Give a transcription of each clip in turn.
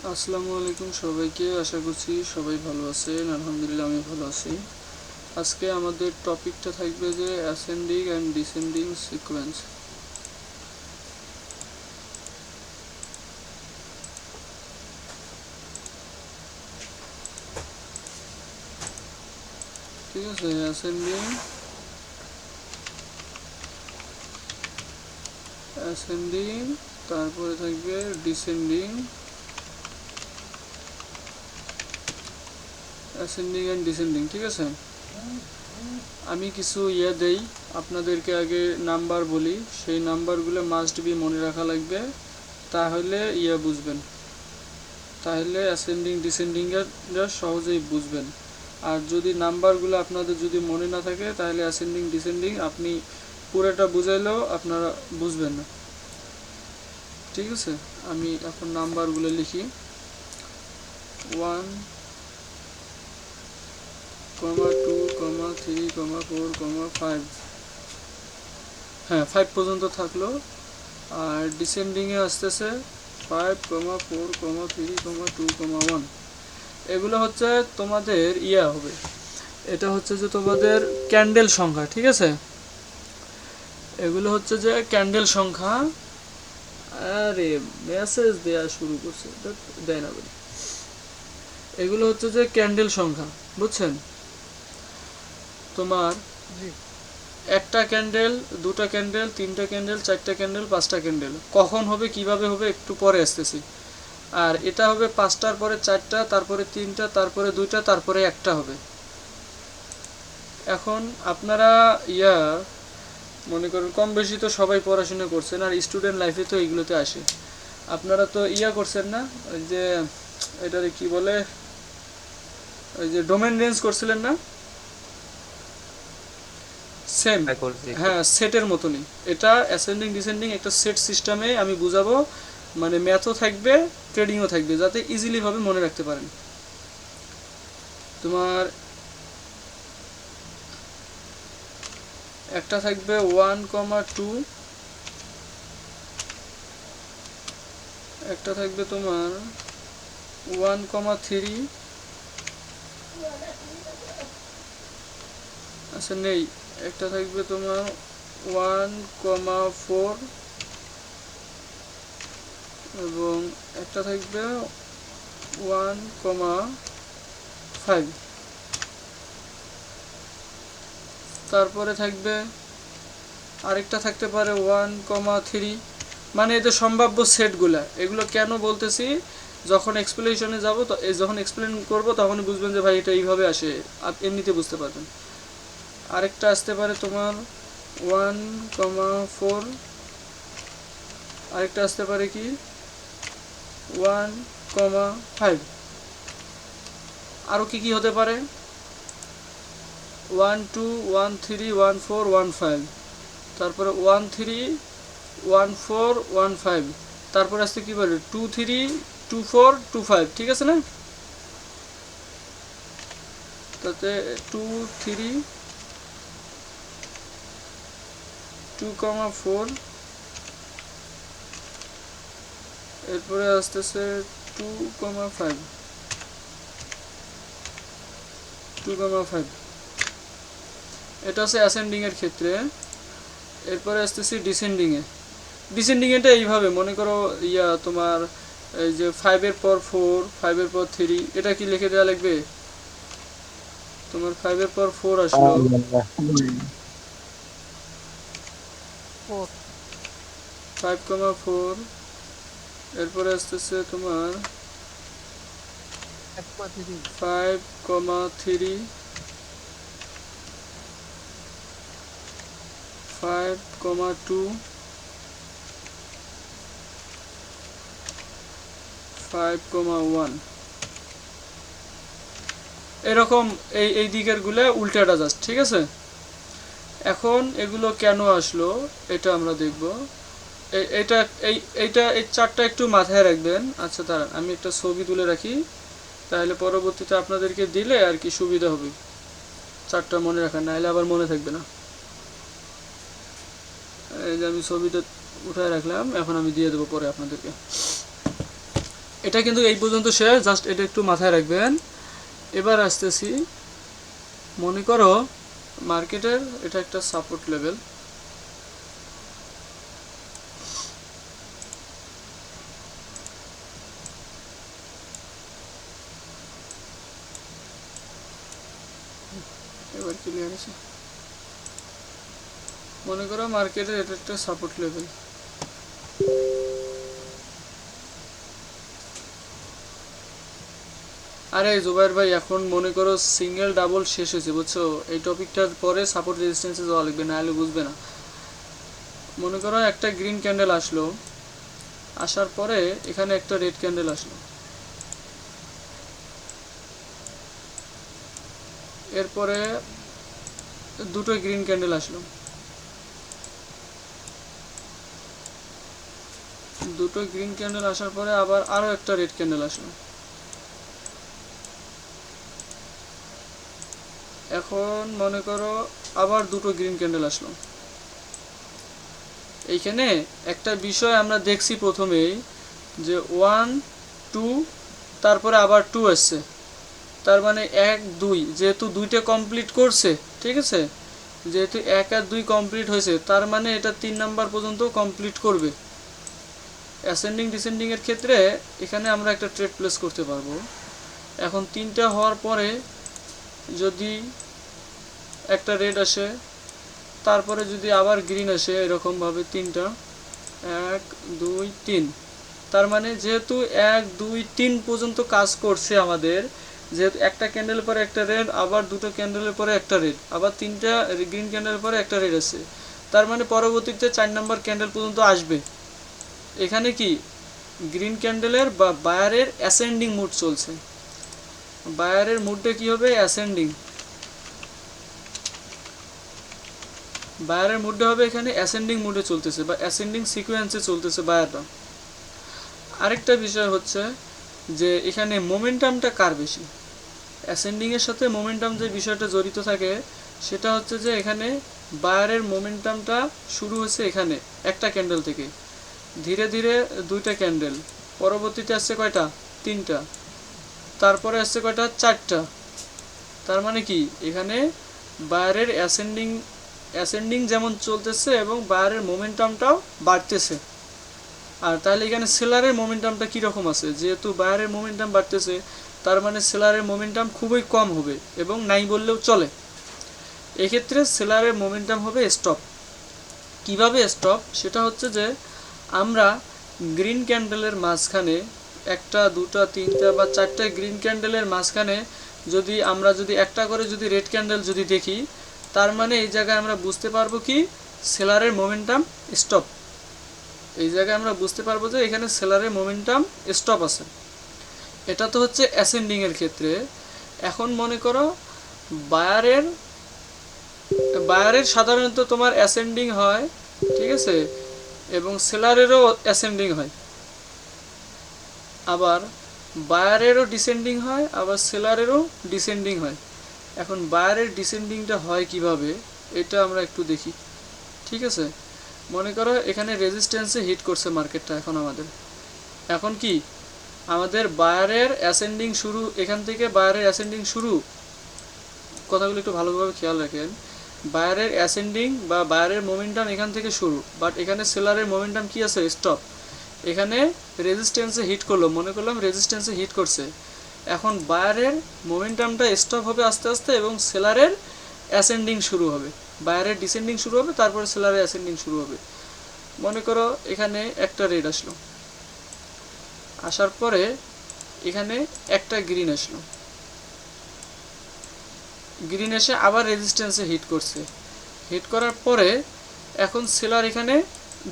আসসালামু আলাইকুম সবাইকে, আশা করছি সবাই ভালো আছেন। আলহামদুলিল্লাহ আমি ভালো আছি। আজকে আমাদের টপিকটা থাকবে যে অ্যাসেন্ডিং অ্যান্ড ডিসেন্ডিং সিকোয়েন্স। ঠিক আছে, অ্যাসেন্ডিং তারপরে থাকবে ডিসেন্ডিং, অ্যাসেন্ডিং অ্যান্ড ডিসেন্ডিং। ঠিক আছে, আমি কিছু দেই আপনাদেরকে, আগে নাম্বার বলি, সেই নাম্বারগুলো মাস্ট বি মনে রাখা লাগবে, তাহলে বুঝবেন, তাহলে অ্যাসেন্ডিং ডিসেন্ডিংটা সহজেই বুঝবেন। আর যদি নাম্বারগুলো আপনাদের যদি মনে না থাকে তাহলে অ্যাসেন্ডিং ডিসেন্ডিং আপনি পুরোটা বুঝাইলেও আপনারা বুঝবেন না। ঠিক আছে, আমি এখন নাম্বারগুলো লিখি। 1, 2, 3, 4, 5। হ্যাঁ, 5 পর্যন্ত থাকলো। আর ডিসেন্ডিংয়ে আসতেছে 5, 4, 3, 2, 1। এগুলো হচ্ছে তোমাদের হবে, এটা হচ্ছে যে তোমাদের ক্যান্ডেল সংখ্যা। ঠিক আছে, এগুলো হচ্ছে যে ক্যান্ডেল সংখ্যা। আরে মেসেজ দেয়া শুরু করছে, দেয় না বলি। এগুলো হচ্ছে যে ক্যান্ডেল সংখ্যা, বুঝছেন? তোমার একটা ক্যান্ডেল, দুটা ক্যান্ডেল, তিনটা ক্যান্ডেল, চারটা ক্যান্ডেল, পাঁচটা ক্যান্ডেল কখন হবে, কিভাবে হবে একটু পরে আসতেছি। আর এটা হবে 5টার পরে 4টা, তারপরে 3টা, তারপরে 2টা, তারপরে একটা হবে। এখন আপনারা মনে করেন কম বেশি তো সবাই পড়াশোনা করছেন, আর স্টুডেন্ট লাইফে তো এইগুলোতে আসে। আপনারা তো করছেন না, ওই যে এটারে কি বলে, ওই যে ডোমেন রেঞ্জ করছিলেন না? সেম, হ্যাঁ, সেটের মতনই এটা। অ্যাসেন্ডিং ডিসেন্ডিং একটা সেট সিস্টেমে আমি বুঝাবো, মানে ম্যাথও থাকবে, ট্রেডিংও থাকবে, যাতে ইজিলি ভাবে মনে রাখতে পারেন। তোমার একটা থাকবে 1, 2, একটা থাকবে তোমার 1, 3। আচ্ছা নেই, একটা থাকবে তোমার 1, 4 এবং একটা থাকবে 1, 5। তারপরে থাকবে আরেকটা থাকতে পারে 1, 3। মানে এদের সম্ভাব্য সেটগুলা, এগুলো কেন বলতেছি, যখন এক্সপ্লেনেশনে যাব তো যখন এক্সপ্লেন করব তখনই বুঝবেন যে ভাই এটা এইভাবে আসে, এমনিতে বুঝতে পারবেন। আরেকটা আসতে পারে তোমার 1, 4। আরেকটা আসতে পারে কি 1, 5। আরও কি কি হতে পারে 1, 2, 1, 3, 1, 4, 1, 5। তারপরে 1, 3, 1, 4, 1, 5। তারপরে আসতে কি বলে 2, 3, 2, 4, 2, 5। ঠিক আছে না? তাতে 2, 3, 2, 4। এরপরে আসতেছে 2, 5, 2, 5। এটা হচ্ছে অ্যাসেন্ডিং এর ক্ষেত্রে। এরপরে আসতেছি ডিসেন্ডিং এ। ডিসেন্ডিং এটা এইভাবে মনে করো, তোমার এই যে 5 এর পর 4, 5 এর পর 3, এটা কি লিখে দেওয়া লাগবে? তোমার 5 এর পর 4 আসলো, 5, 4। এরপরে আসতেছে তোমার 5, 3, 5, 2, 5, 1। এরকম এই দিকের গুলো উল্টাটা জাস্ট। ঠিক আছে, এখন এগুলো কেন আসলো এটা আমরা দেখব। এটা এই চারটা একটু মাথায় রাখবেন। আচ্ছা দাঁড়ান, আমি একটা ছবি তুলে রাখি, তাহলে পরবর্তীতে আপনাদেরকে দিলে আর কি সুবিধা হবে চারটা মনে রাখা, নাহলে আবার মনে থাকবে না। এই যে আমি ছবিটা উঠায় রাখলাম, এখন আমি দিয়ে দেবো পরে আপনাদেরকে। এটা কিন্তু এই পর্যন্ত শেয়ার, জাস্ট এটা একটু মাথায় রাখবেন। এবার আসতেছি, মনে করো মার্কেটের এটা একটা সাপোর্ট লেভেল, এবার ক্লিয়ার আছে। মনে করো মার্কেটের এটা একটা সাপোর্ট লেভেল, আরে জুবাইর ভাই এখন মনে করো সিঙ্গেল ডাবল শেষ হয়েছে বুঝছো, এই টপিকটার পরে সাপোর্ট রেজিস্ট্যান্সে যাওয়া লাগবে, না হলে বুঝবে না। মনে করো একটা গ্রিন ক্যান্ডেল আসলো, আসার পরে এখানে একটা রেড ক্যান্ডেল আসলো, এরপরে দুটো গ্রিন ক্যান্ডেল আসলো, দুটো গ্রিন ক্যান্ডেল আসার পরে আবার আরো একটা রেড ক্যান্ডেল আসলো, এখন মনে করো আবার দুটো গ্রিন ক্যান্ডেল আসলো। এইখানে একটা বিষয় আমরা দেখছি প্রথমেই যে 1 2 তারপরে আবার 2 আসছে, তার মানে 1 2, যেহেতু দুইটা কমপ্লিট করছে, ঠিক আছে, যেহেতু 1 আর 2 কমপ্লিট হয়েছে, তার মানে এটা 3 নাম্বার পর্যন্ত কমপ্লিট করবে। অ্যাসেন্ডিং ডিসেন্ডিং এর ক্ষেত্রে এখানে আমরা একটা ট্রেড প্লেস করতে পারবো। এখন 3টা হওয়ার পরে যদি একটা রেড আসে, তারপরে যদি আবার গ্রিন আসে এরকমভাবে 3টা 1 2 3, তার মানে যেহেতু 1 2 3 পর্যন্ত কাজ করছে আমাদের, যেহেতু একটা ক্যান্ডেলের পরে একটা রেড, আবার দুটো ক্যান্ডেলের পরে একটা রেড, আবার 3টা গ্রিন ক্যান্ডেলের পরে একটা রেড আছে, তার মানে পরবর্তীতে 4 নাম্বার ক্যান্ডেল পর্যন্ত আসবে। এখানে কি গ্রিন ক্যান্ডেলের বা বায়ারের অ্যাসেন্ডিং মুড চলছে, বায়ারের মুডটা কি হবে অ্যাসেন্ডিং, বায়ারের মুডটা হবে এখানে অ্যাসেন্ডিং মুডে চলতেছে বা অ্যাসেন্ডিং সিকোয়েন্সে চলতেছে বায়ারটা। আরেকটা বিষয় হচ্ছে যে এখানে মোমেন্টামটা কার বেশি, অ্যাসেন্ডিং এর সাথে মোমেন্টাম যে বিষয়টা জড়িত থাকে সেটা হচ্ছে যে এখানে বায়ারের মোমেন্টামটা শুরু হচ্ছে এখানে একটা ক্যান্ডেল থেকে, ধীরে ধীরে দুইটা ক্যান্ডেল, পরবর্তীতে আসছে কয়টা 3টা, তারপরে আসছে কয়টা 4টা, তার মানে কি এখানে বায়ারের অ্যাসেন্ডিং যেমন চলতেছে এবং বায়ারের মোমেন্টামটাও বাড়তেছে। আর তাহলে এখানে সেলারের মোমেন্টামটা কীরকম আছে, যেহেতু বায়ারের মোমেন্টাম বাড়তেছে, তার মানে সেলারের মোমেন্টাম খুবই কম হবে এবং নাই বললেও চলে। এক্ষেত্রে সেলারের মোমেন্টাম হবে স্টপ। কিভাবে স্টপ, সেটা হচ্ছে যে আমরা গ্রিন ক্যান্ডেলের মাঝখানে একটা দুটা 3টা বা 4টা গ্রিন ক্যান্ডেলের মাঝখানে যদি আমরা যদি একটা করে যদি রেড ক্যান্ডেল যদি দেখি, তার মানে এই জায়গায় আমরা বুঝতে পারবো কি সেলারের মোমেন্টাম স্টপ, এই জায়গায় আমরা বুঝতে পারবো যে এখানে সেলারের মোমেন্টাম স্টপ আছে। এটা তো হচ্ছে অ্যাসেন্ডিং এর ক্ষেত্রে। এখন মনে করো বায়ারের সাধারণত তোমার অ্যাসেন্ডিং হয়, ঠিক আছে, এবং সেলারেরও অ্যাসেন্ডিং হয়, আবার বায়ারেরও ডিসেন্ডিং হয়, আবার সেলারেরও ডিসেন্ডিং হয়। এখন বায়ারের ডিসেন্ডিংটা হয় কিভাবে এটা আমরা একটু দেখি, ঠিক আছে। মনে করো এখানে রেজিস্ট্যান্সে হিট করছে মার্কেটটা, এখন কি আমাদের বায়ারের অ্যাসেন্ডিং শুরু, এখান থেকে বায়ারের অ্যাসেন্ডিং শুরু, কথাগুলো একটু ভালোভাবে খেয়াল রাখেন। বায়ারের অ্যাসেন্ডিং বা বায়ারের মোমেন্টাম এখান থেকে শুরু, বাট এখানে সেলারের মোমেন্টাম কি আছে স্টপ। এখানে রেজিস্ট্যান্সে হিট করলো, মনে করলাম রেজিস্ট্যান্সে হিট করছে, এখন বায়ারের মোমেন্টামটা স্টপ হবে আস্তে আস্তে এবং সেলারের অ্যাসেন্ডিং শুরু হবে, বায়ারের ডিসেন্ডিং শুরু হবে, তারপরে সেলারের অ্যাসেন্ডিং শুরু হবে। মনে করো এখানে একটা রেড আসলো, আসার পরে এখানে একটা গ্রিন আসলো, গ্রিন এসে আবার রেজিস্ট্যান্সে হিট করছে, হিট করার পরে এখন সেলার এখানে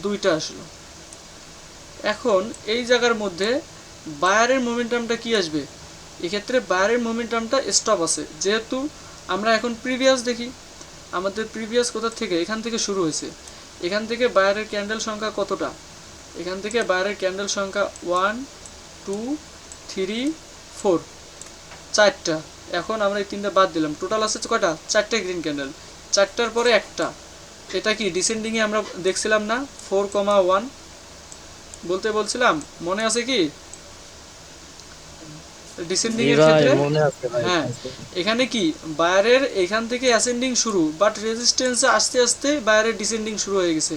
দুইটা আসলো। এখন এই জায়গার মধ্যে বায়ারের মোমেন্টামটা কি আসবে, এক্ষেত্রে বায়ারের মোমেন্টামটা স্টপ আছে, যেহেতু আমরা এখন প্রিভিয়াস দেখি, আমাদের প্রিভিয়াস কোথা থেকে, এখান থেকে শুরু হয়েছে, এখান থেকে বায়ারের ক্যান্ডেল সংখ্যা কতটা, এখান থেকে বায়ারের ক্যান্ডেল সংখ্যা 1 2 3 4, 4টা। এখন আমরা এই 3টা বাদ দিলাম, টোটাল আছে কয়টা 4টে গ্রিন ক্যান্ডেল, 4টার পরে একটা, এটা কি ডিসেন্ডিংয়ে আমরা দেখছিলাম না 4,1 বলতে বলছিলাম, মনে আছে কি ডিসেন্ডিং জি এর ভাই ক্ষেত্রে মনে আছে ভাই। হ্যাঁ, এখানে কি বায়ারের এখান থেকে অ্যাসেন্ডিং শুরু, বাট রেজিস্ট্যান্সে আস্তে আস্তে বায়ারের ডিসেন্ডিং শুরু হয়ে গেছে।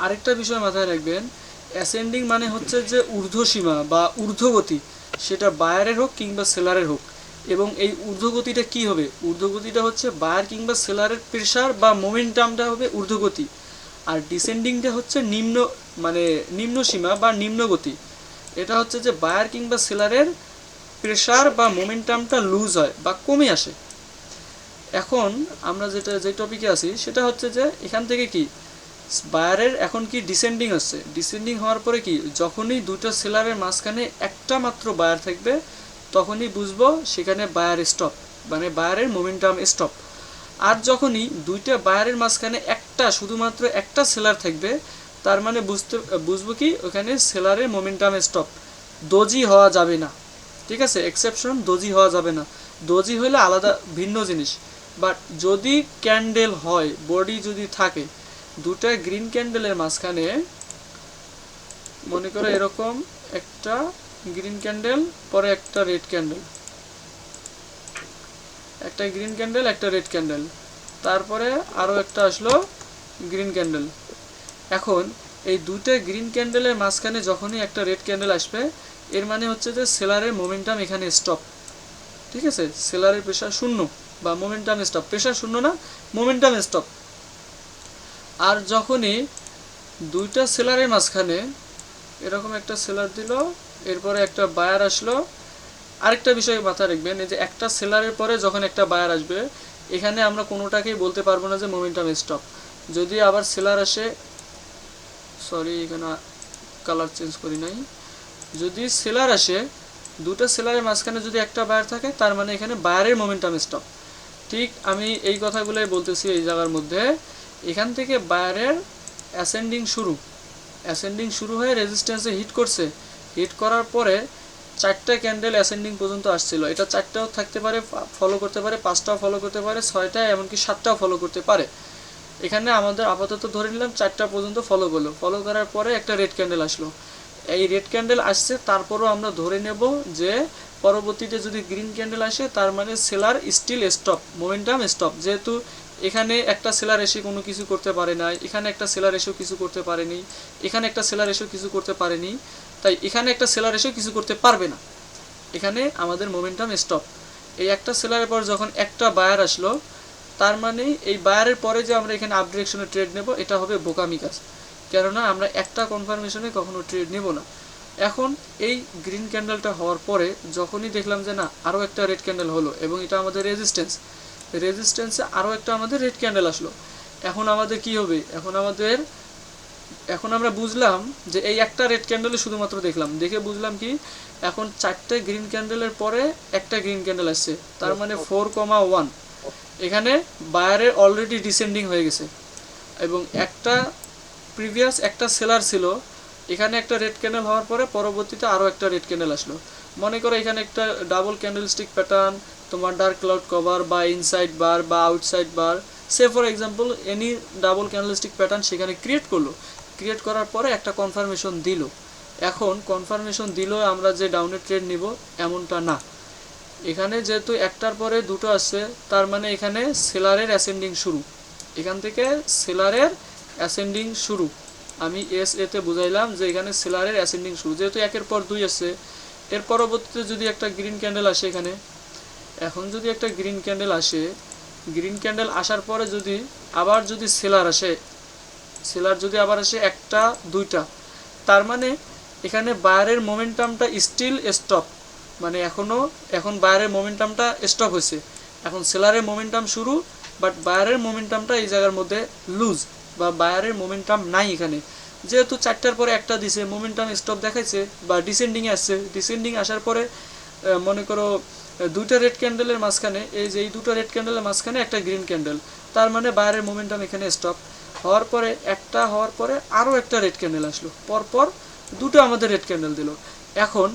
আরেকটা বিষয় মাথায় রাখবেন, অ্যাসেন্ডিং মানে হচ্ছে যে ঊর্ধ্বসীমা বা ঊর্ধ্বগতি, সেটা বায়ারের হোক কিংবা সেলারের হোক। এবং এই ঊর্ধ্বগতিটা কি হবে, ঊর্ধ্বগতিটা হচ্ছে বায়ার কিংবা সেলারের প্রেশার বা মোমেন্টামটা হবে ঊর্ধ্বগতি। আর ডিসেন্ডিংটা হচ্ছে নিম্ন, মানে নিম্ন সীমা বা নিম্নগতি। এটা হচ্ছে যে বায়ার কিংবা সেলারের প্রেশার বা মোমেন্টামটা লুজ হয় বা কমে আসে। এখন আমরা যে টপিকে আছি সেটা হচ্ছে যে এখান থেকে কি বায়ারের এখন কি ডিসেন্ডিং হচ্ছে, ডিসেন্ডিং হওয়ার পরে কি যখনই দুটো সেলারের মাঝখানে একটা মাত্র বায়ার থাকবে তখনই বুঝবো সেখানে বায়ার স্টপ, মানে বায়ারের মোমেন্টাম স্টপ। আর যখনই দুইটা বায়ারের মাঝখানে একটা শুধুমাত্র একটা সেলার থাকবে তার মানে বুঝবো কি ওখানে সেলারের মোমেন্টাম স্টপ। দোজি হওয়া যাবে না, ঠিক আছে, এক্সেপশন, দোজি হওয়া যাবে না। দোজি হলে আলাদা ভিন্ন জিনিস। বাট যদি ক্যান্ডেল হয়, বডি যদি থাকে, দুটা গ্রিন ক্যান্ডেলের মাঝখানে মনে করো এরকম একটা গ্রিন ক্যান্ডেল, পরে একটা রেড ক্যান্ডেল, একটা গ্রিন ক্যান্ডেল একটা রেড ক্যান্ডেল, তারপরে আরও একটা আসলো গ্রিন ক্যান্ডেল। এখন এই দুটো গ্রিন ক্যান্ডেলের মাঝখানে যখনই একটা রেড ক্যান্ডেল আসবে এর মানে হচ্ছে যে সেলারের মোমেন্টাম এখানে স্টপ, ঠিক আছে, সেলারের প্রেশার শূন্য বা মোমেন্টাম স্টপ, প্রেশার শূন্য না, মোমেন্টাম স্টপ। আর যখনই দুইটা সেলারের মাঝখানে এরকম একটা সেলার দিল, এরপরে একটা বায়ার আসলো। আরেকটা বিষয় মাথায় রাখবেন, এই যে একটা সেলারের পরে যখন একটা বায়ার আসবে এখানে আমরা কোনোটাকেই বলতে পারবো না যে মোমেন্টাম স্টপ। যদি আবার সেলার আসে, সরি এখানে কালার চেঞ্জ করি নাই, যদি সেলার আসে দুটো সেলারের মাঝখানে যদি একটা বায়ার থাকে তার মানে এখানে বায়ারের মোমেন্টাম স্টপ। ঠিক আমি এই কথাগুলোই বলতেছি এই জায়গার মধ্যে। এখান থেকে বায়ারের অ্যাসেন্ডিং শুরু হয়ে রেজিস্ট্যান্সে হিট করছে, হিট করার পরে চারটা ক্যান্ডেল অ্যাসেন্ডিং পর্যন্ত আসছিল। এটা চারটাও থাকতে পারে, ফলো করতে পারে, পাঁচটাও ফলো করতে পারে, ছয়টা এমনকি সাতটাও ফলো করতে পারে। এখানে আমাদের আপাতত ধরে নিলাম চারটা পর্যন্ত ফলো করলো, ফলো করার পরে একটা রেড ক্যান্ডেল আসলো। এই রেড ক্যান্ডেল আসছে, তারপরও আমরা ধরে নেব যে পরবর্তীতে যদি গ্রিন ক্যান্ডেল আসে তার মানে seller still stop, momentum stop. যেহেতু এখানে একটা সেলার এসে কোনো কিছু করতে পারে না, এখানে একটা সেলার এসেও কিছু করতে পারেনি, এখানে একটা সেলার এসেও কিছু করতে পারেনি, তাই এখানে একটা সেলার এসেও কিছু করতে পারবে না, এখানে আমাদের মোমেন্টাম স্টপ। এই একটা সেলারের পর যখন একটা বায়ার আসলো তার মানে এই বায়ারের পরে যে আমরা এখানে আপ ডিরেকশনে ট্রেড নেব এটা হবে বোকামি কাজ, কেননা আমরা একটা কনফার্মেশনে কখনো ট্রেড নেব না। এখন এই গ্রিন ক্যান্ডেলটা হওয়ার পরে যখনই দেখলাম যে না আরও একটা রেড ক্যান্ডেল হলো এবং এটা আমাদের রেজিস্ট্যান্সে আরও একটা আমাদের রেড ক্যান্ডেল আসলো। এখন আমাদের কি হবে, এখন আমরা বুঝলাম যে এই একটা রেড ক্যান্ডেলে শুধুমাত্র দেখলাম, দেখে বুঝলাম কি এখন চারটে গ্রিন ক্যান্ডেলের পরে একটা গ্রিন ক্যান্ডেল আসছে, তার মানে 4,1 এখানে বায়ারের অলরেডি ডিসেন্ডিং হয়ে গেছে। এবং একটা প্রিভিয়াস একটা সেলার ছিল, এখানে একটা রেড ক্যান্ডেল হওয়ার পরে পরবর্তীতে আরও একটা রেড ক্যান্ডেল আসলো। মনে করো এখানে একটা ডাবল ক্যান্ডেলস্টিক প্যাটার্ন, তোমার ডার্ক ক্লাউড কভার বা ইনসাইড বার বা outside bar, say for example any double candlestick pattern সেখানে ক্রিয়েট করলো, ক্রিয়েট করার পরে একটা কনফার্মেশন দিল। এখন কনফার্মেশন দিল আমরা যে ডাউনের ট্রেড নিব এমনটা না, এখানে যেহেতু একটার পরে দুটো আসছে তার মানে এখানে সেলারের অ্যাসেন্ডিং শুরু, এখান থেকে সেলারের অ্যাসেন্ডিং শুরু। আমি এতে বুঝাইলাম যে এখানে সেলারের অ্যাসেন্ডিং শুরু, যেহেতু একের পর দুই আসছে। এর পরবর্তীতে যদি একটা গ্রিন ক্যান্ডেল আসে এখানে, এখন যদি একটা গ্রিন ক্যান্ডেল আসে, গ্রিন ক্যান্ডেল আসার পরে যদি আবার যদি সেলার আসে, সেলার যদি আবার আসে একটা দুইটা, তার মানে এখানে বায়ারের মোমেন্টামটা স্টিল স্টপ, মানে এখন বায়ারের মোমেন্টামটা স্টপ হয়েছে, এখন সেলারের মোমেন্টাম শুরু, বাট বায়ারের মোমেন্টামটা এই জায়গার মধ্যে লুজ বা বায়ারের মোমেন্টাম নাই এখানে। যেহেতু চারটার পরে একটা দিছে, মোমেন্টাম স্টপ দেখাইছে বা ডিসেন্ডিংয়ে আসছে, ডিসেন্ডিং আসার পরে মনে করো দুইটা রেড ক্যান্ডেলের মাঝখানে, এই যে এই দুটো রেড ক্যান্ডেলের মাঝখানে একটা গ্রিন ক্যান্ডেল, তার মানে বায়ারের মোমেন্টাম এখানে স্টপ হওয়ার পরে একটা হওয়ার পরে আরও একটা রেড ক্যান্ডেল আসলো, পরপর দুটো আমাদের রেড ক্যান্ডেল দিল। এখন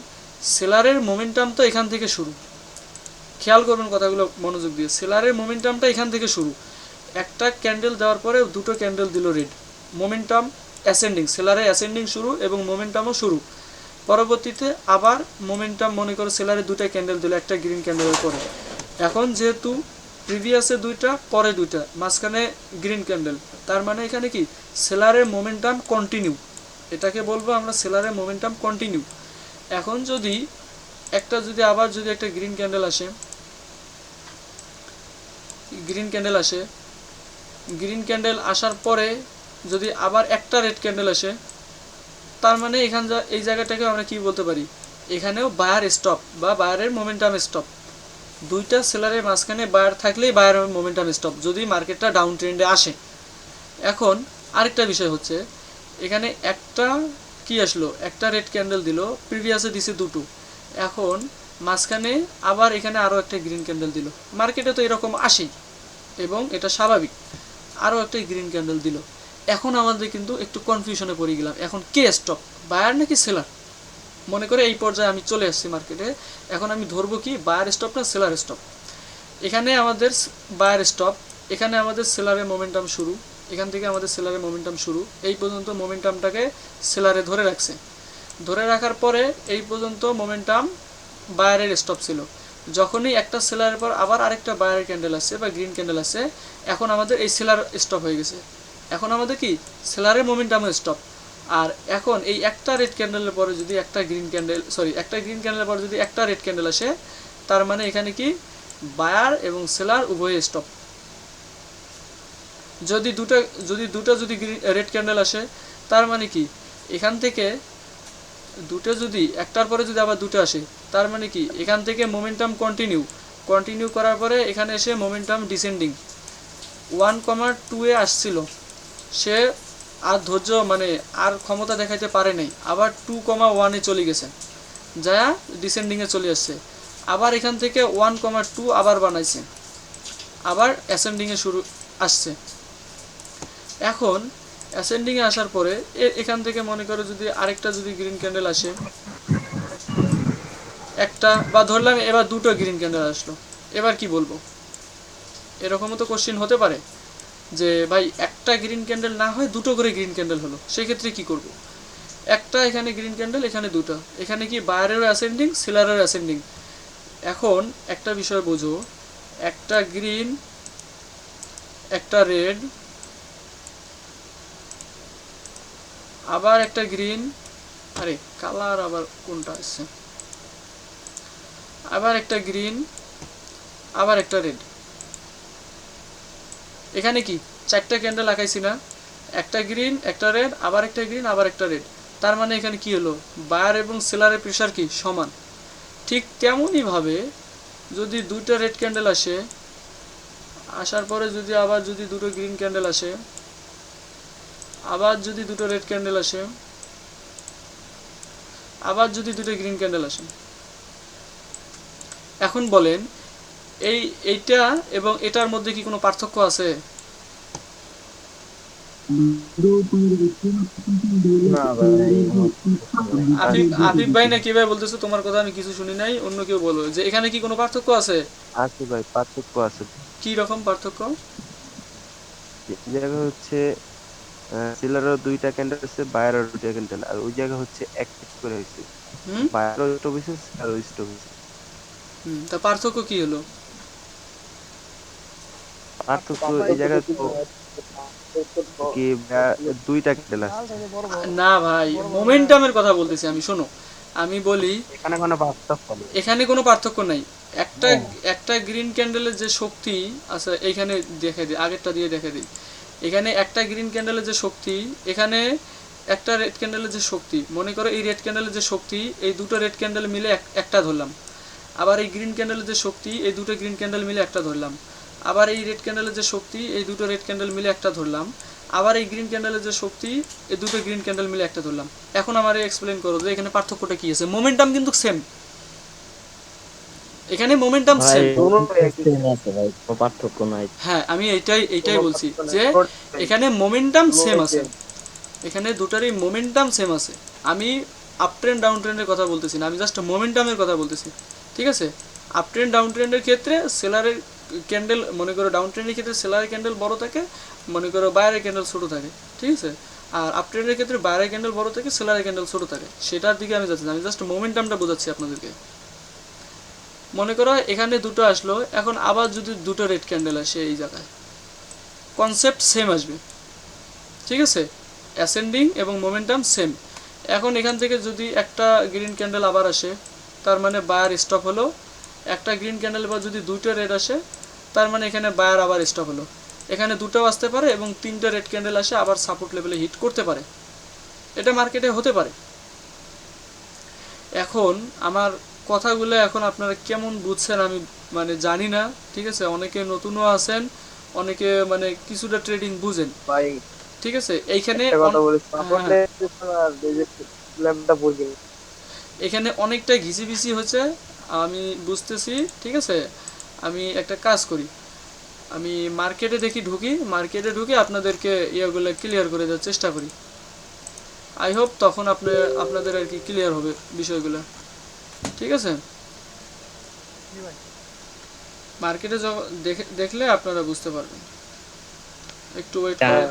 সেলারের মোমেন্টাম তো এখান থেকে শুরু, খেয়াল করবেন কথাগুলো মনোযোগ দিয়ে, সেলারের মোমেন্টামটা এখান থেকে শুরু, একটা ক্যান্ডেল দেওয়ার পরে দুটো ক্যান্ডেল দিল রেড, মোমেন্টাম অ্যাসেন্ডিং, সেলারের অ্যাসেন্ডিং শুরু এবং মোমেন্টামও শুরু। পরবর্তীতে আবার মোমেন্টাম মনে করো সেলারে দুইটা ক্যান্ডেল দিল একটা গ্রিন ক্যান্ডেলের পরে। এখন যেহেতু প্রিভিয়াসে দুইটা পরে দুইটা মাঝখানে গ্রিন ক্যান্ডেল, তার মানে এখানে কি সেলারের মোমেন্টাম কন্টিনিউ, এটাকে বলবো আমরা সেলারের মোমেন্টাম কন্টিনিউ। এখন যদি একটা যদি আবার যদি একটা গ্রিন ক্যান্ডেল আসে, গ্রিন ক্যান্ডেল আসে, গ্রিন ক্যান্ডেল আসার পরে যদি আবার একটা রেড ক্যান্ডেল আসে, তার মানে এখান এই জায়গাটাকে আমরা কি বলতে পারি, এখানেও বায়ার স্টপ বা বায়ারের মোমেন্টাম স্টপ। দুইটা সেলারের মাঝখানে বায়ার থাকলেই বায়ারের মোমেন্টাম স্টপ যদি মার্কেটটা ডাউন ট্রেন্ডে আসে। এখন আরেকটা বিষয় হচ্ছে এখানে একটা কি আসলো, একটা রেড ক্যান্ডেল দিল, প্রিভিয়াসে দিছে দুটো, এখন মাঝখানে আবার এখানে আরও একটা গ্রিন ক্যান্ডেল দিল, মার্কেটে তো এরকম আসেই এবং এটা স্বাভাবিক, আরও একটা গ্রিন ক্যান্ডেল দিল। এখন আমাদের কিন্তু একটু কনফিউশনে পড়ে গেলাম, এখন কে স্টপ, বায়ার নাকি সেলার? মনে করে এই পর্যায়ে আমি চলে আসছি মার্কেটে, এখন আমি ধরবো কি বায়ার স্টপ না সেলার স্টপ। এখানে আমাদের বায়ার স্টপ, এখানে আমাদের সেলারের মোমেন্টাম শুরু, এখান থেকে আমাদের সেলারের মোমেন্টাম শুরু, এই পর্যন্ত মোমেন্টামটাকে সেলারে ধরে রাখছে, ধরে রাখার পরে এই পর্যন্ত মোমেন্টাম বায়ারের স্টপ ছিল। যখনই একটা সেলারের পর আবার আরেকটা বায়ারের ক্যান্ডেল আসছে বা গ্রিন ক্যান্ডেল আসছে, এখন আমাদের এই সেলার স্টপ হয়ে গেছে, এখন আমাদের কি সেলারের মোমেন্টামও স্টপ। আর এখন এই একটা রেড ক্যান্ডেলের পরে যদি একটা গ্রিন ক্যান্ডেল, একটা গ্রিন ক্যান্ডেলের পরে যদি একটা রেড ক্যান্ডেল আসে, তার মানে এখানে কি বায়ার এবং সেলার উভয় স্টপ। যদি দুটো যদি রেড ক্যান্ডেল আসে, তার মানে কি এখান থেকে দুটো যদি একটার পরে যদি আবার দুটো আসে, তার মানে কি এখান থেকে মোমেন্টাম কন্টিনিউ করার পরে এখানে এসে মোমেন্টাম ডিসেন্ডিং 1,2 এ আসছিল, সে আর ধৈর্য মানে আর ক্ষমতা দেখাইতে পারে নাই, আবার 2,1 এ চলে গেছে, যা ডিসেন্ডিংয়ে চলে আসছে, আবার এখান থেকে 1,2 আবার বানাইছে, আবার অ্যাসেন্ডিংয়ে শুরু আসছে। এখন অ্যাসেন্ডিংয়ে আসার পরে এখান থেকে মনে করো যদি আরেকটা যদি গ্রিন ক্যান্ডেল আসে, একটা বা ধরলাম এবার দুটো গ্রিন ক্যান্ডেল আসলো, এবার কি বলবো, এরকমও তো কোশ্চেন হতে পারে যে ভাই একটা গ্রিন ক্যান্ডেল না হয় দুটো করে গ্রিন ক্যান্ডেল হলো, সেক্ষেত্রে কি করব, একটা এখানে গ্রিন ক্যান্ডেল, এখানে দুটো, এখানে কি বায়ারেরও অ্যাসেন্ডিং সেলারেরও অ্যাসেন্ডিং। এখন একটা বিষয় বোঝো, একটা গ্রিন একটা রেড আবার একটা গ্রিন, আরে কালার আবার কোনটা আসছে, আবার একটা গ্রিন আবার একটা রেড, এখানে কি চারটা ক্যান্ডেল আঁকাইছি না, একটা গ্রিন একটা রেড আবার একটা গ্রিন আবার একটা রেড, তার মানে এখানে কি হলো বায়ার এবং সেলারের প্রেসার কি সমান। ঠিক তেমনই ভাবে যদি দুইটা রেড ক্যান্ডেল আসে, আসার পরে যদি আবার যদি দুটো গ্রিন ক্যান্ডেল আসে, আবার যদি দুটো রেড ক্যান্ডেল আসে, আবার যদি দুটো গ্রিন ক্যান্ডেল আসে, এখন বলেন এইটা এবং এটার মধ্যে কি কোনো পার্থক্য আছে? আফিফ ভাই না কি ভাই বলতেছো, তোমার কথা আমি কিছু শুনি নাই, অন্য কেউ বলো যে এখানে কি কোনো পার্থক্য আছে? আছে ভাই, পার্থক্য আছে। কি রকম পার্থক্য? এই জায়গা হচ্ছে সেলারও দুইটা ক্যান্ডেল আছে, বায়ারও দুইটা ক্যান্ডেল, আর ওই জায়গা হচ্ছে এক পিস করে হয়েছে, হুম বায়ারও স্টপ হয়েছে সেলারও স্টপ হয়েছে। হুম তা পার্থক্য কি হলো? পার্থক্য এই জায়গায় তো কি দুইটা ক্যান্ডেল আছে, না ভাই, মোমেন্টামের কথা বলতেছি আমি, শোনো আমি বলি, এখানে কোনো পার্থক্য নেই। এখানে কোনো পার্থক্য নাই। একটা একটা গ্রিন ক্যান্ডেলের যে শক্তি আছে এইখানে দেখে দিই, আগেরটা দিয়ে দেখে দিই। এখানে একটা গ্রিন ক্যান্ডেলের যে শক্তি, এখানে একটা রেড ক্যান্ডেলের যে শক্তি, মনে করো এই রেড ক্যান্ডেলের যে শক্তি, এই দুটো রেড ক্যান্ডেল মিলে একটা ধরলাম, আবার এই গ্রিন ক্যান্ডেলের যে শক্তি, এই দুটো গ্রিন ক্যান্ডেল মিলে একটা ধরলাম, আবার এই রেড ক্যান্ডেলের যে শক্তি, এই দুটো রেড ক্যান্ডেল মিলে একটা ধরলাম, আবার এই গ্রিন ক্যান্ডেলের যে শক্তি, এই দুটো গ্রিন ক্যান্ডেল মিলে একটা ধরলাম। এখন আমার এক্সপ্লেন করো যে এখানে পার্থক্যটা কি আছে? মোমেন্টাম কিন্তু সেম, এখানে মোমেন্টাম ভাই সেম। সেম আছে ভাই, কোনো পার্থক্য নাই। হ্যাঁ আমি এইটাই বলছি যে এখানে মোমেন্টাম সেম আছে, এখানে দুটারই মোমেন্টাম সেম আছে। আমি আপ ট্রেন্ড ডাউন ট্রেন্ডের কথা বলতেছি না, আমি জাস্ট মোমেন্টামের কথা বলতেছি, ঠিক আছে? আপ ট্রেন্ড ডাউন ট্রেন্ডের ক্ষেত্রে সেলারের ক্যান্ডেল, মনে করো ডাউন ট্রেন্ডের ক্ষেত্রে সেলারের ক্যান্ডেল বড় থাকে, মনে করো বায়ারের ক্যান্ডেল ছোটো থাকে, ঠিক আছে? আর আপ ট্রেন্ডের ক্ষেত্রে বাইরের ক্যান্ডেল বড় থাকে, সেলারের ক্যান্ডেল ছোট থাকে, সেটার দিকে আমি যাচ্ছি না, আমি জাস্ট মোমেন্টামটা বোঝাচ্ছি আপনাদেরকে। মনে করো এখানে দুটো আসলো, এখন আবার যদি দুটো রেড ক্যান্ডেল আসে এই জায়গায়, কনসেপ্ট সেম আসবে, ঠিক আছে, অ্যাসেন্ডিং এবং মোমেন্টাম সেম। এখন এখান থেকে যদি একটা গ্রিন ক্যান্ডেল আবার আসে, তার মানে বায়ার স্টপ হলো। একটা গ্রিন ক্যান্ডেল বা যদি দুটো রেড আসে, তার মানে এখানে বায়ার আবার স্টপ হলো। এখানে দুটোও আসতে পারে এবং তিনটা রেড ক্যান্ডেল আসে আবার সাপোর্ট লেভেলে হিট করতে পারে, এটা মার্কেটে হতে পারে। এখন আমার কথাগুলো এখন আপনারা কেমন বুঝছেন আমি মানে জানি না, ঠিক আছে, অনেকে নতুনও আছেন, অনেকে মানে কিছুটা ট্রেডিং বুঝেন, ভাই ঠিক আছে। এইখানে একটা কথা বলি, সাপোর্ট হ্যাঁ, আর এই যে ল্যাম্পটা বুঝি। এখানে অনেকটা ঘিসিবিসি হচ্ছে, আমি বুঝতেছি, ঠিক আছে। আমি একটা কাজ করি, আমি মার্কেটে দেখি ঢুকি, মার্কেটে ঢুকে আপনাদেরকে ইয়েগুলো ক্লিয়ার করে দেওয়ার চেষ্টা করি। আই হোপ তখন আপনাদের আর কি ক্লিয়ার হবে বিষয়গুলো, ঠিক আছে। মার্কেটে দেখলে আপনারা বুঝতে পারবেন। একটু ওয়েট করেন,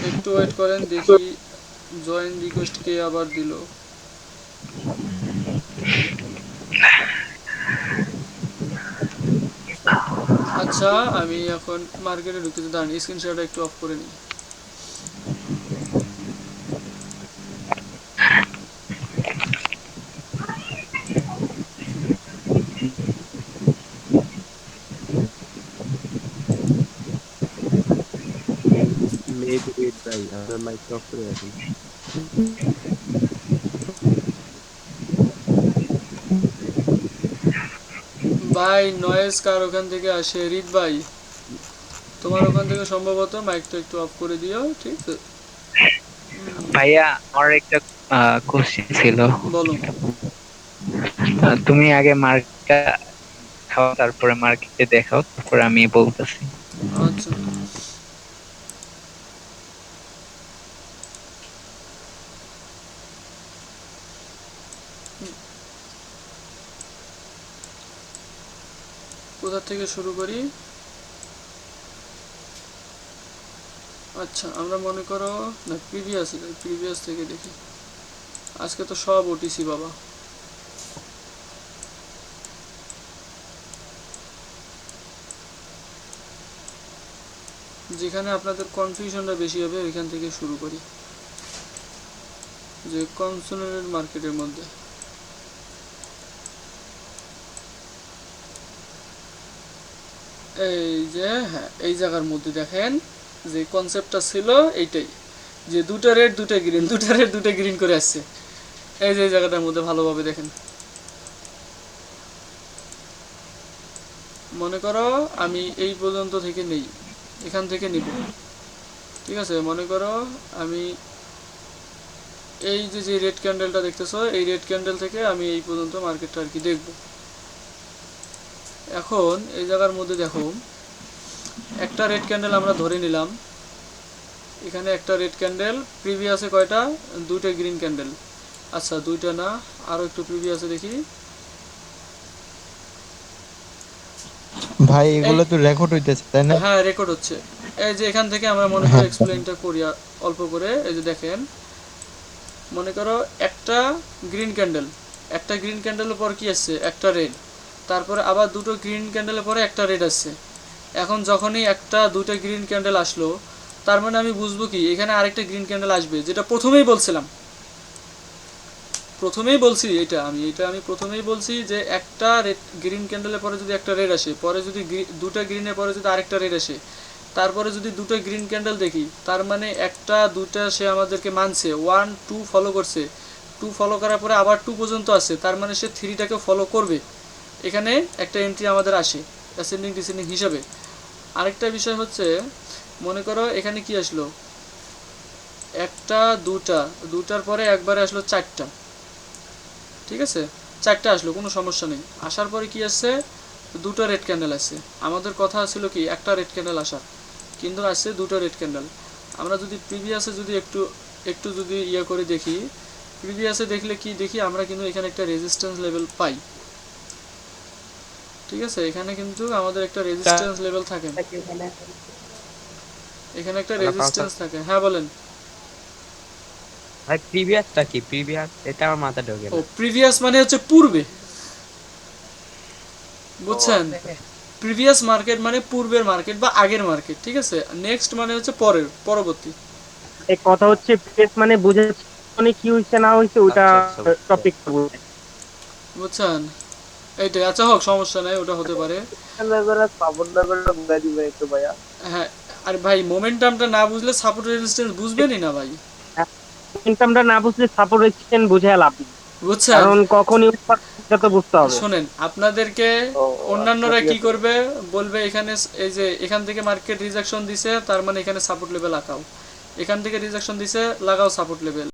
একটু ওয়েট করেন, দেখি জয়েন রিকোয়েস্ট কে আবার দিল। আচ্ছা, আমি এখন মার্কেটে ঢুকতেছি, দাঁড়ান স্ক্রিনশটটা একটু অফ করে নিই। মেবি ওয়েট ভাই, আমার মাইক অফ করে রাখুন। ভাই নয়েজ কার ওখান থেকে আসে? রিদ ভাই, তোমার ওখান থেকে সম্ভবত মাইকটা একটু অফ করে দিও, ঠিক আছে। ভাইয়া আমার একটা কোশ্চেন ছিল। বলো। তুমি আগে মার্কেটটা খাও, তারপরে মার্কেটে দেখাও, তারপরে আমি বলতেছি। আচ্ছা, কোথা থেকে শুরু করি? আচ্ছা, আমরা মনে করো না প্রিভিয়াস থেকে দেখি। আজকে তো সব ওটিসি বাবা। যেখানে আপনাদের কনফিউশনটা বেশি হবে ওইখান থেকে শুরু করি, যে কনসোনেন্টেড মার্কেটের মধ্যে। এই যে হ্যাঁ, এই জায়গার মধ্যে দেখেন যে কনসেপ্টটা ছিল এইটাই, যে দুটো রেড দুটো গ্রিন, দুটো রেড দুটো গ্রিন করে আসছে। এই যে এই জায়গাটার মধ্যে ভালোভাবে দেখেন, মনে করো আমি এই পর্যন্ত থেকে নেই, এখান থেকে নিব, ঠিক আছে। মনে করো আমি এই যে যে রেড ক্যান্ডেলটা দেখতেছো, এই রেড ক্যান্ডেল থেকে আমি এই পর্যন্ত মার্কেটটা আর কি দেখব। এখন এই জায়গার মধ্যে দেখো একটা রেড ক্যান্ডেল আমরা ধরে নিলাম, এখানে একটা রেড ক্যান্ডেল, প্রিভিয়াসে কয়টা? দুটো গ্রিন ক্যান্ডেল। আচ্ছা দুইটা না, আরো একটু প্রিভিয়াসে দেখি। ভাই এগুলো তো রেকর্ড হইতেছে তাই না? হ্যাঁ রেকর্ড হচ্ছে। এই যে এখান থেকে আমরা মনে করি এক্সপ্লেইনটা করি অল্প করে। এই যে দেখেন, মনে করো একটা গ্রিন ক্যান্ডেল, একটা গ্রিন ক্যান্ডেলের পর কি আসছে? একটা রেড, তারপরে আবার দুটো গ্রিন ক্যান্ডেলের পরে একটা রেড আসছে। এখন যখনই একটা দুটো গ্রিন ক্যান্ডেল আসলো, তার মানে আমি বুঝবো কি এখানে আরেকটা গ্রিন ক্যান্ডেল আসবে, যেটা প্রথমেই বলছিলাম, প্রথমেই বলছি এটা আমি প্রথমেই বলছি যে একটা রেড গ্রিন ক্যান্ডেলের পরে যদি একটা রেড আসে, পরে যদি দুটো গ্রিনের পরে যদি আরেকটা রেড আসে, তারপরে যদি দুটো গ্রিন ক্যান্ডেল দেখি, তার মানে একটা দুটা সে আমাদেরকে মানছে, 1 2 ফলো করছে, 2 ফলো করার পরে আবার 2 পর্যন্ত আসছে, তার মানে সে 3টাকে ফলো করবে। এখানে একটা এন্ট্রি আমাদের আসে অ্যাসেন্ডিং ডিসেন্ডিং হিসাবে। আরেকটা বিষয় হচ্ছে, মনে করো এখানে কি আসলো? একটা দুটার পরে একবারে আসলো চারটা, ঠিক আছে, চারটা আসলো, কোনো সমস্যা নেই। আসার পরে কি আসছে? দুটো রেড ক্যান্ডেল আসছে। আমাদের কথা ছিল কি একটা রেড ক্যান্ডেল আসার, কিন্তু আসছে দুটো রেড ক্যান্ডেল। আমরা যদি প্রিভিয়াসে যদি একটু একটু যদি ইয়ে করে দেখি, প্রিভিয়াসে দেখলে কি দেখি আমরা কিন্তু এখানে একটা রেজিস্ট্যান্স লেভেল পাই, ঠিক আছে। এখানে কিন্তু আমাদের একটা রেজিস্ট্যান্স লেভেল থাকে। এখানে একটা হ্যালো, রেজিস্ট্যান্স থাকে। হ্যাঁ বলেন। ভাই প্রিভিয়াসটা কি? প্রিভিয়াস এটা আমার মাথায় ঢোকে ও না। প্রিভিয়াস মানে হচ্ছে পূর্বে, বুঝছেন? প্রিভিয়াস মার্কেট মানে পূর্বের মার্কেট বা আগের মার্কেট, ঠিক আছে। নেক্সট মানে হচ্ছে পরের, পরবর্তী। এই কথা হচ্ছে প্রেস মানে বুঝাচ্ছে মানে কি হইছে না হইছে ওটা আচ্ছা আচ্ছা বুঝতে টপিক বুঝছেন? এইটাই। আচ্ছা হোক, সমস্যা নাই, ওটা হতে পারে। হ্যাঁ, আর ভাই মোমেন্টামটা না বুঝলে সাপোর্ট রেজিস্ট্যান্স বুঝবেনই না ভাই, ইনকামটা না বুঝলে সাপোর্ট রেজিস্ট্যান্স বুঝে লাভ নেই, বুঝছেন? কারণ কখন ইউজ এটা তো বুঝতে হবে। শোনেন, আপনাদেরকে অন্যান্যরা কি করবে, বলবে এখানে এই যে এখান থেকে মার্কেট রিজেকশন দিছে, তার মানে এখানে সাপোর্ট লেভেল লাগাও, এখান থেকে রিজেকশন দিছে লাগাও সাপোর্ট লেভেল।